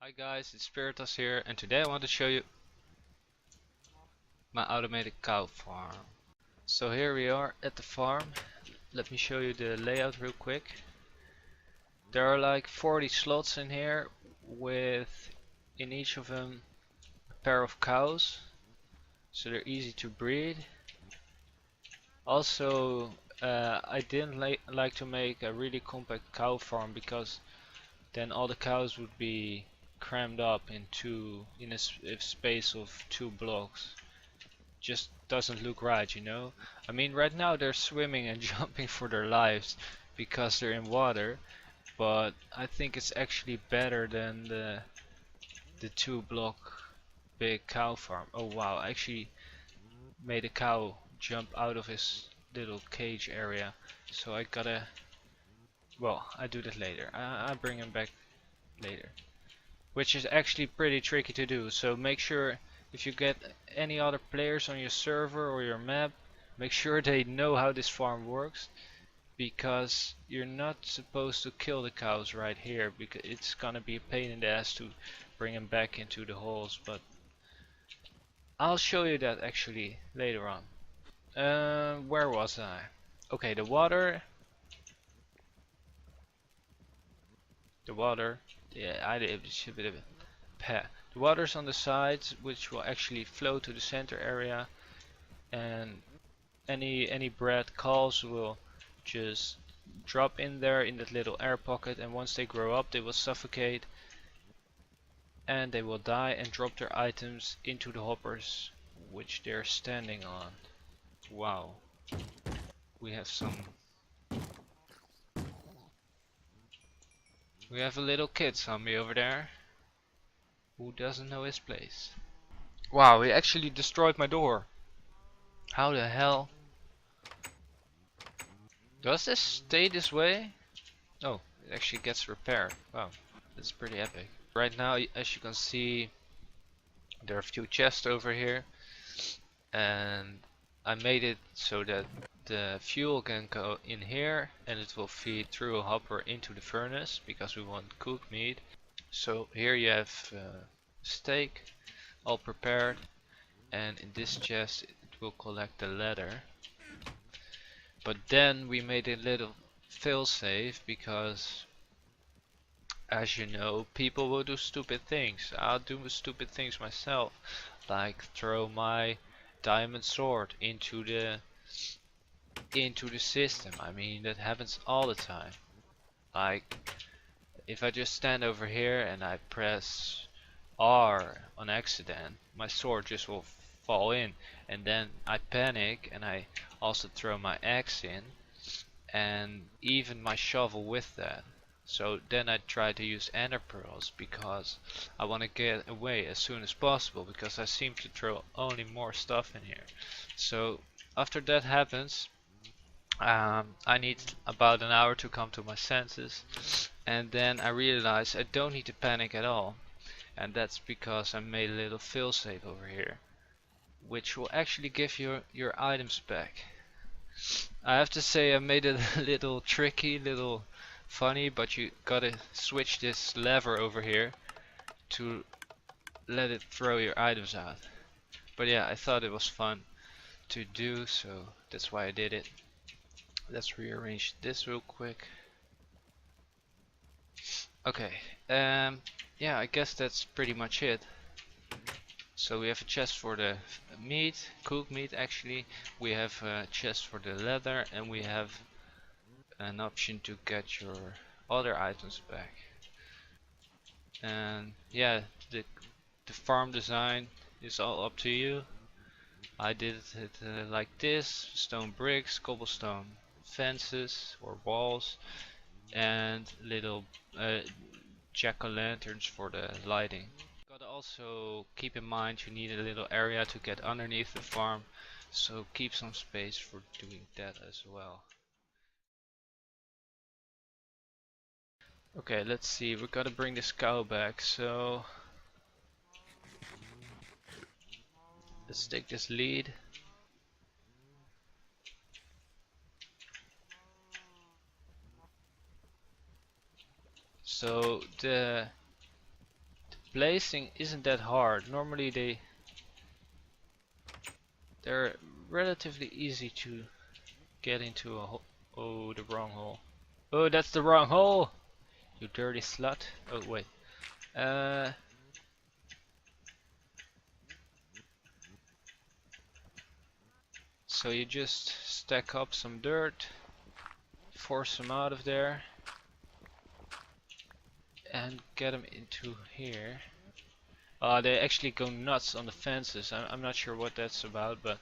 Hi guys, it's Spiritus here, and today I want to show you my automated cow farm. So here we are at the farm. Let me show you the layout real quick. There are like 40 slots in here with in each of them a pair of cows, so they're easy to breed. Also, I didn't like to make a really compact cow farm because then all the cows would be crammed up in a space of 2 blocks. Just doesn't look right, you know. I mean, right now they're swimming and jumping for their lives because they're in water, but I think it's actually better than the 2 block big cow farm. Oh wow, I actually made a cow jump out of his little cage area, so I gotta, well, I do that later. I bring him back later, which is actually pretty tricky to do. So make sure if you get any other players on your server or your map, make sure they know how this farm works, because you're not supposed to kill the cows right here because it's gonna be a pain in the ass to bring them back into the holes, but I'll show you that actually later on. Where was I? Okay, the water. The water. Yeah, it should be the water's on the sides, which will actually flow to the center area, and any bred calves will just drop in there in that little air pocket, and once they grow up they will suffocate and they will die and drop their items into the hoppers which they're standing on. Wow, we have a little kid zombie over there who doesn't know his place. Wow, he actually destroyed my door. How the hell? Does this stay this way? Oh, it actually gets repaired. Wow, that's pretty epic. Right now, as you can see, there are a few chests over here, and I made it so that the fuel can go in here and it will feed through a hopper into the furnace because we want cooked meat. So here you have steak all prepared, and in this chest it will collect the leather. But then we made a little failsafe because, as you know, people will do stupid things. I'll do stupid things myself, like throw my diamond sword into the system. I mean, that happens all the time. Like, if I just stand over here and I press R on accident, my sword just will fall in, and then I panic and I also throw my axe in and even my shovel with that. So then I try to use ender pearls because I want to get away as soon as possible, because I seem to throw only more stuff in here. So after that happens, I need about an hour to come to my senses, and then I realize I don't need to panic at all, and that's because I made a little failsafe over here, which will actually give you your items back. I have to say I made it a little tricky, little funny, but you gotta switch this lever over here to let it throw your items out. But yeah, I thought it was fun to do, so that's why I did it. Let's rearrange this real quick. Okay, yeah, I guess that's pretty much it. So we have a chest for the meat, cooked meat actually. We have a chest for the leather, and we have an option to get your other items back. And yeah, the farm design is all up to you. I did it like this: stone bricks, cobblestone fences or walls, and little jack-o'-lanterns for the lighting. Gotta also keep in mind you need a little area to get underneath the farm, so keep some space for doing that as well. Okay, let's see, we gotta bring this cow back, so let's take this lead. So the placing isn't that hard. Normally they're relatively easy to get into a hole. Oh, the wrong hole. Oh, that's the wrong hole! You dirty slut. Oh, wait. Uh, so you just stack up some dirt, force them out of there, and get them into here. They actually go nuts on the fences. I'm not sure what that's about, but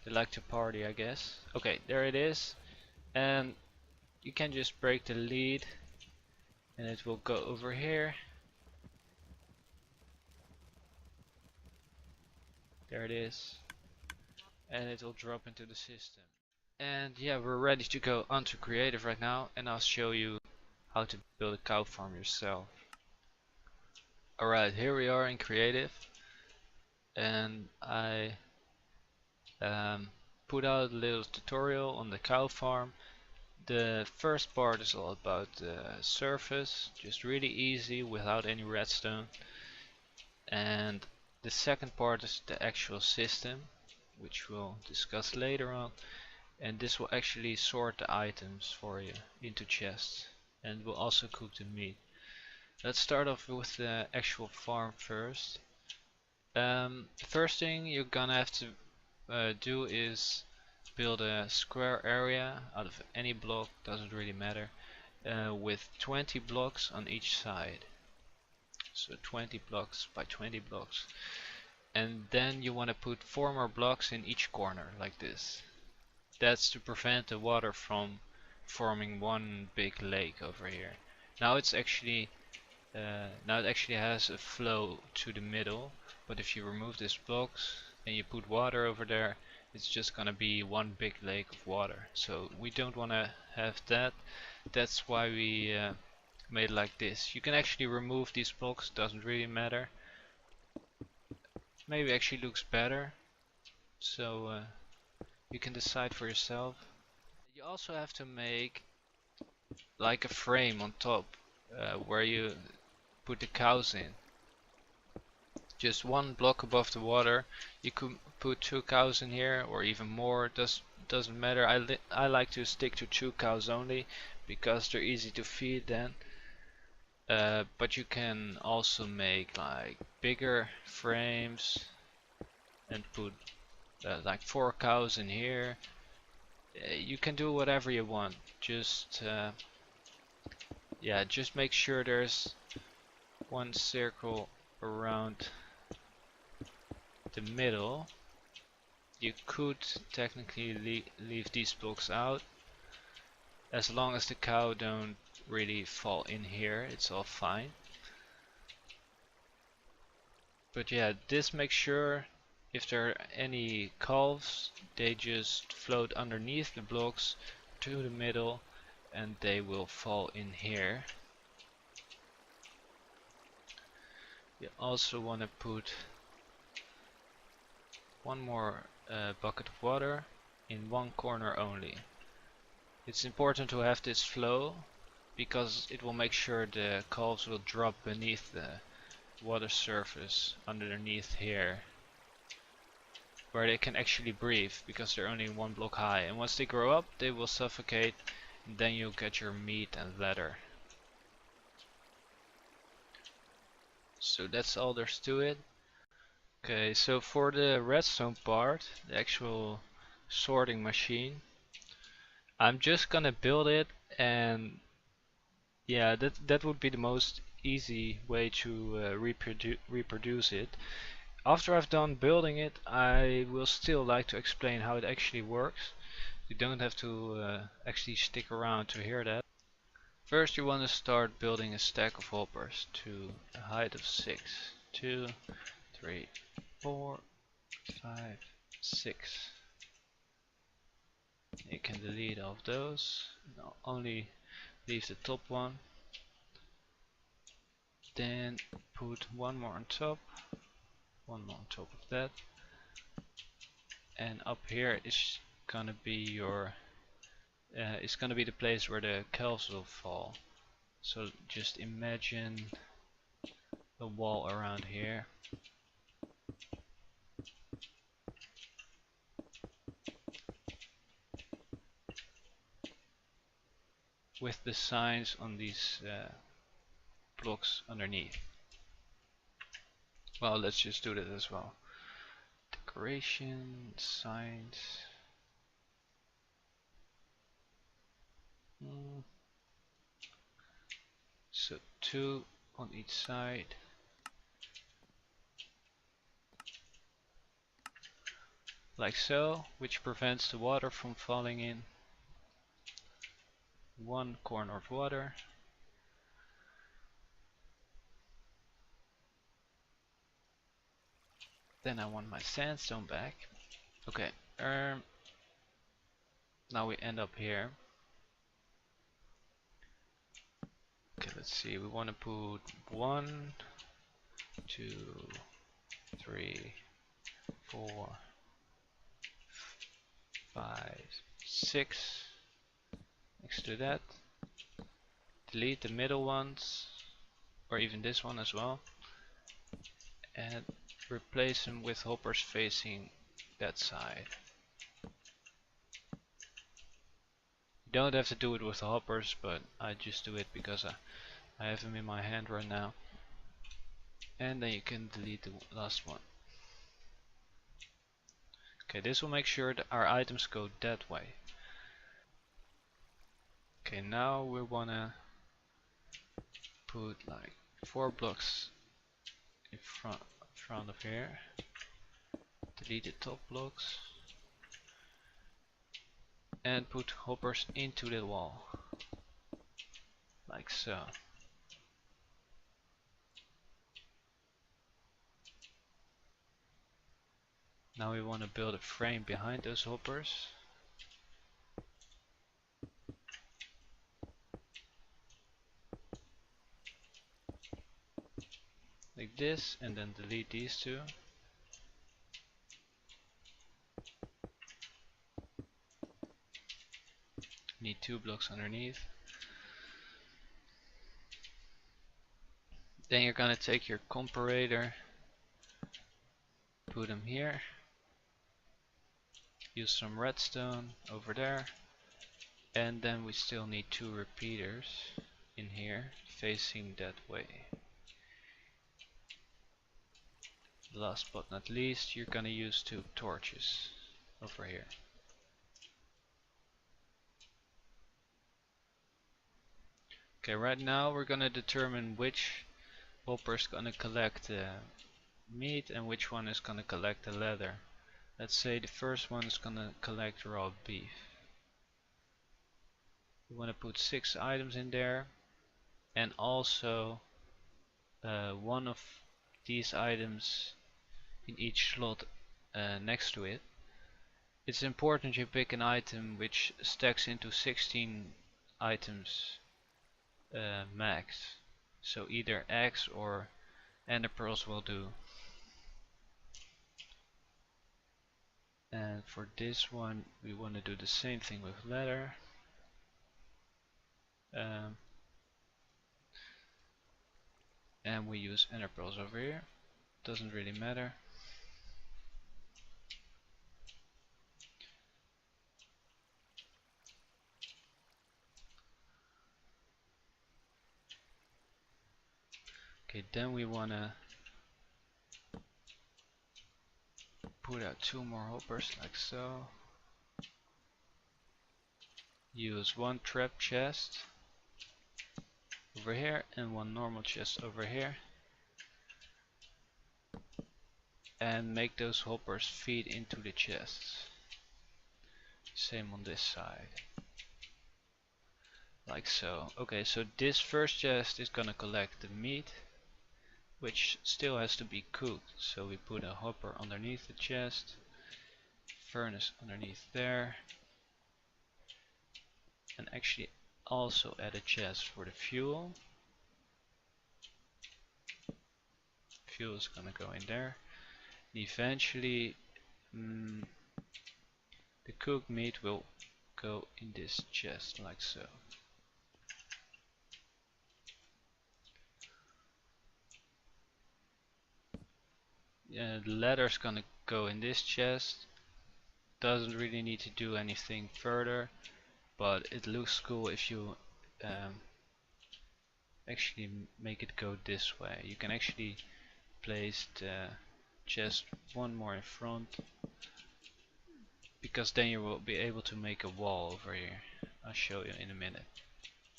they like to party, I guess. Okay, there it is. And you can just break the lead, and it will go over here. There it is. And it will drop into the system. And yeah, we're ready to go onto creative right now, and I'll show you how to build a cow farm yourself. Alright, here we are in creative, and I put out a little tutorial on the cow farm. The first part is all about the surface, just really easy without any redstone. And the second part is the actual system, which we'll discuss later on. And this will actually sort the items for you into chests, and will also cook the meat. Let's start off with the actual farm first. The first thing you're gonna have to do is build a square area out of any block, doesn't really matter, with 20 blocks on each side. So 20 blocks by 20 blocks. And then you want to put 4 more blocks in each corner, like this. That's to prevent the water from forming one big lake over here. Now it's actually now it actually has a flow to the middle, but if you remove these blocks and you put water over there, it's just gonna be one big lake of water. So we don't want to have that. That's why we made it like this. You can actually remove these blocks, doesn't really matter. Maybe actually looks better, so you can decide for yourself. You also have to make like a frame on top where you put the cows in. Just one block above the water. You could put 2 cows in here or even more. Doesn't matter. I like to stick to 2 cows only because they're easy to feed then. But you can also make like bigger frames and put like 4 cows in here. You can do whatever you want. Just yeah, just make sure there's one circle around the middle. You could technically leave these blocks out, as long as the cow don't really fall in here, it's all fine. But yeah, this makes sure if there are any calves, they just float underneath the blocks to the middle and they will fall in here. You also want to put one more bucket of water in one corner only. It's important to have this flow because it will make sure the calves will drop beneath the water surface underneath here, where they can actually breathe because they're only 1 block high, and once they grow up they will suffocate, and then you'll get your meat and leather. So that's all there's to it. Okay, so for the redstone part, the actual sorting machine, I'm just gonna build it, and yeah, that would be the most easy way to reproduce it. After I've done building it, I will still like to explain how it actually works. You don't have to actually stick around to hear that. First you want to start building a stack of hoppers to a height of 6. 2, 3, 4, 5, 6. You can delete all of those. No, only leave the top one. Then put one more on top. One more on top of that. And up here is gonna be your it's gonna be the place where the calves will fall. So just imagine a wall around here. With the signs on these blocks underneath. Well, let's just do that as well. Decoration, signs. So 2 on each side. Like so, which prevents the water from falling in. 1 corner of water. Then I want my sandstone back. Okay, now we end up here. Okay, let's see, we want to put 1, 2, 3, 4, 5, 6 next to that. Delete the middle ones, or even this one as well, and replace them with hoppers facing that side. You don't have to do it with the hoppers, but I just do it because I have them in my hand right now. And then you can delete the last one. Okay, this will make sure that our items go that way. Okay, now we wanna put like 4 blocks in front of here. Delete the top blocks and put hoppers into the wall, like so. Now we want to build a frame behind those hoppers. Like this, and then delete these two. Need 2 blocks underneath. Then you're gonna take your comparator, put them here, use some redstone over there, and then we still need 2 repeaters in here facing that way. Last but not least, you're gonna use 2 torches over here. Okay, right now we're gonna determine which hopper is gonna collect the meat and which one is gonna collect the leather. Let's say the first one is gonna collect raw beef. We want to put 6 items in there, and also one of these items in each slot next to it. It's important you pick an item which stacks into 16 items max. So either X or ender pearls will do. And for this one we want to do the same thing with leather. And we use ender pearls over here. Doesn't really matter. Okay, then we wanna put out 2 more hoppers like so. Use 1 trap chest over here and 1 normal chest over here. And make those hoppers feed into the chests. Same on this side. Like so. Okay, so this first chest is gonna collect the meat, which still has to be cooked. So we put a hopper underneath the chest, furnace underneath there, and actually also add a chest for the fuel. Fuel is gonna go in there. And eventually the cooked meat will go in this chest like so. The ladder's gonna go in this chest. Doesn't really need to do anything further, but it looks cool if you um, actually make it go this way. You can actually place the chest one more in front, because then you will be able to make a wall over here. I'll show you in a minute.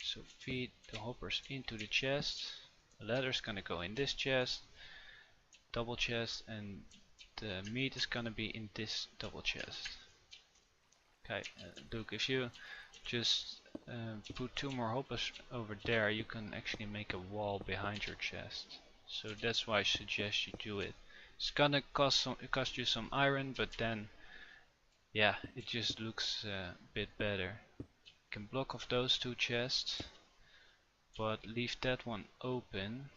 So feed the hoppers into the chest. The ladder's gonna go in this chest, double chest, and the meat is gonna be in this double chest. Okay, look, if you just put 2 more hoppers over there, you can actually make a wall behind your chest. So that's why I suggest you do it. It's gonna cost you some iron, but then yeah, it just looks a bit better. You can block off those 2 chests, but leave that one open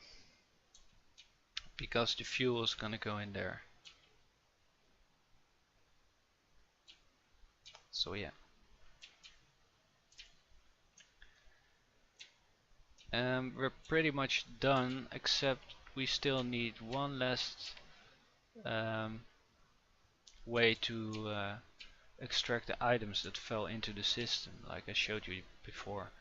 because the fuel is gonna go in there. So yeah. We're pretty much done, except we still need one last way to extract the items that fell into the system, like I showed you before.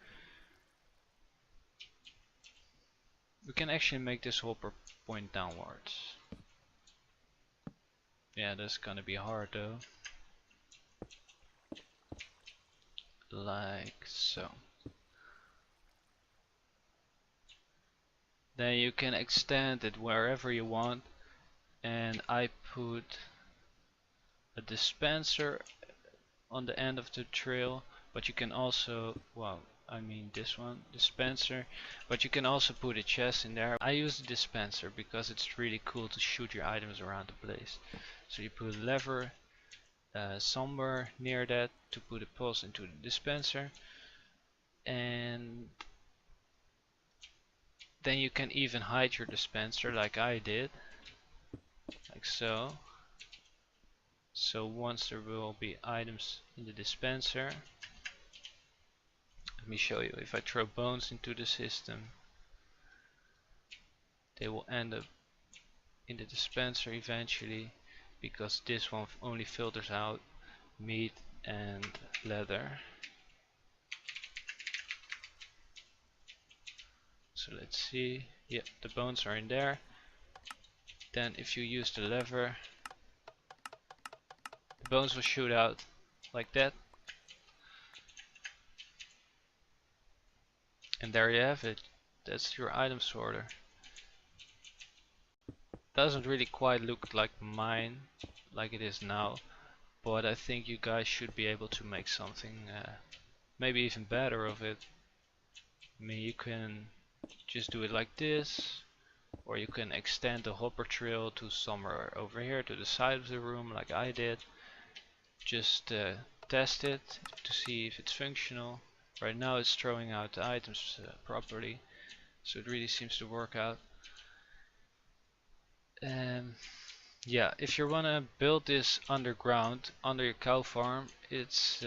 We can actually make this hopper point downwards. Yeah, that's gonna be hard though. Like so. Then you can extend it wherever you want, and I put a dispenser on the end of the trail, but you can also, well, I mean this one, dispenser, but you can also put a chest in there. I use the dispenser because it's really cool to shoot your items around the place. So you put a lever somewhere near that to put a pulse into the dispenser, and then you can even hide your dispenser like I did, like so. So once there will be items in the dispenser, let me show you. If I throw bones into the system, they will end up in the dispenser eventually, because this one only filters out meat and leather. So let's see. Yep, the bones are in there. Then if you use the lever, the bones will shoot out like that. And there you have it. That's your item sorter. Doesn't really quite look like mine, like it is now, but I think you guys should be able to make something maybe even better of it. I mean, you can just do it like this, or you can extend the hopper trail to somewhere over here to the side of the room like I did. Just test it to see if it's functional. Right now it's throwing out the items properly, so it really seems to work out. Yeah, if you wanna build this underground under your cow farm, it's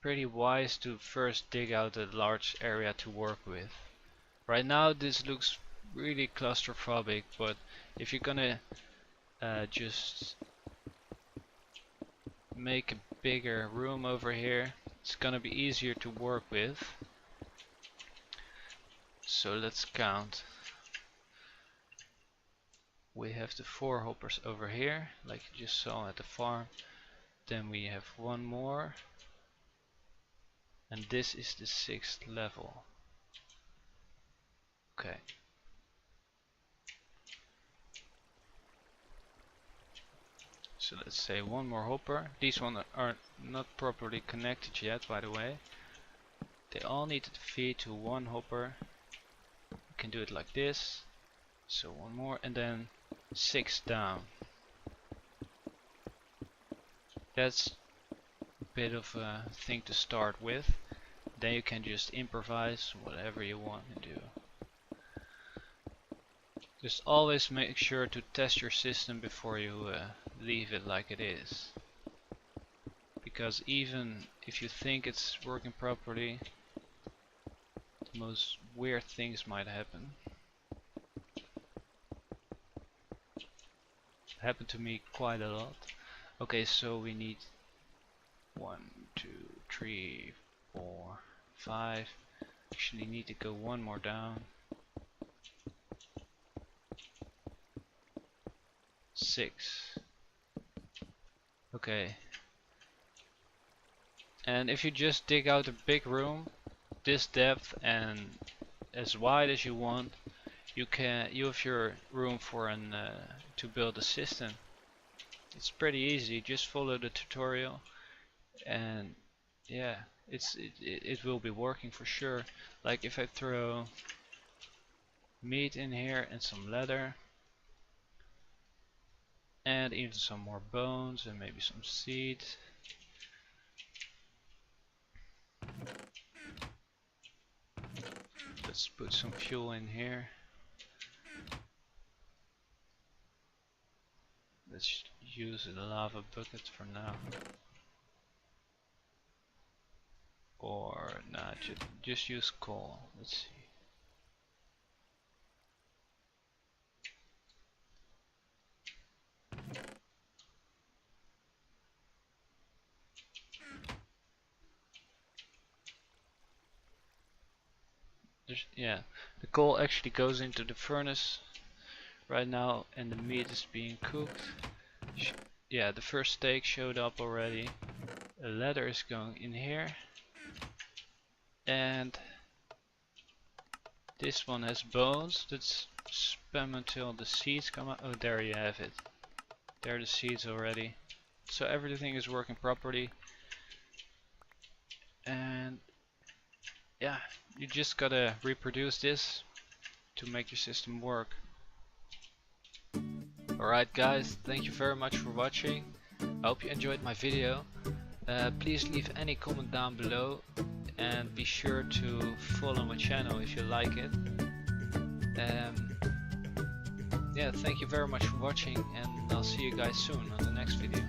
pretty wise to first dig out a large area to work with. Right now this looks really claustrophobic, but if you're gonna just make a bigger room over here, it's gonna be easier to work with. So let's count. We have the 4 hoppers over here, like you just saw at the farm. Then we have 1 more, and this is the 6th level. Okay. So let's say 1 more hopper. These ones are not properly connected yet, by the way. They all need to feed to 1 hopper. You can do it like this. So 1 more, and then 6 down. That's a bit of a thing to start with. Then you can just improvise whatever you want to do. Just always make sure to test your system before you leave it like it is. Because even if you think it's working properly, the most weird things might happen. happened to me quite a lot. Okay, so we need 1, 2, 3, 4, 5. Actually need to go one more down. 6. Okay. And if you just dig out a big room, this depth and as wide as you want, you have your room for an to build a system. It's pretty easy. Just follow the tutorial, and yeah, it will be working for sure. Like if I throw meat in here and some leather, and even some more bones and maybe some seeds. Let's put some fuel in here. Let's use a lava bucket for now. Or nah, just use coal. Let's see. Yeah, the coal actually goes into the furnace right now, and the meat is being cooked. Yeah, the first steak showed up already. The leather is going in here, and this one has bones. Let's spam until the seeds come out. Oh, there you have it. There are the seeds already. So everything is working properly, and yeah, you just gotta reproduce this to make your system work. Alright guys, thank you very much for watching. I hope you enjoyed my video. Please leave any comment down below, and be sure to follow my channel if you like it. Yeah, thank you very much for watching, and I'll see you guys soon on the next video.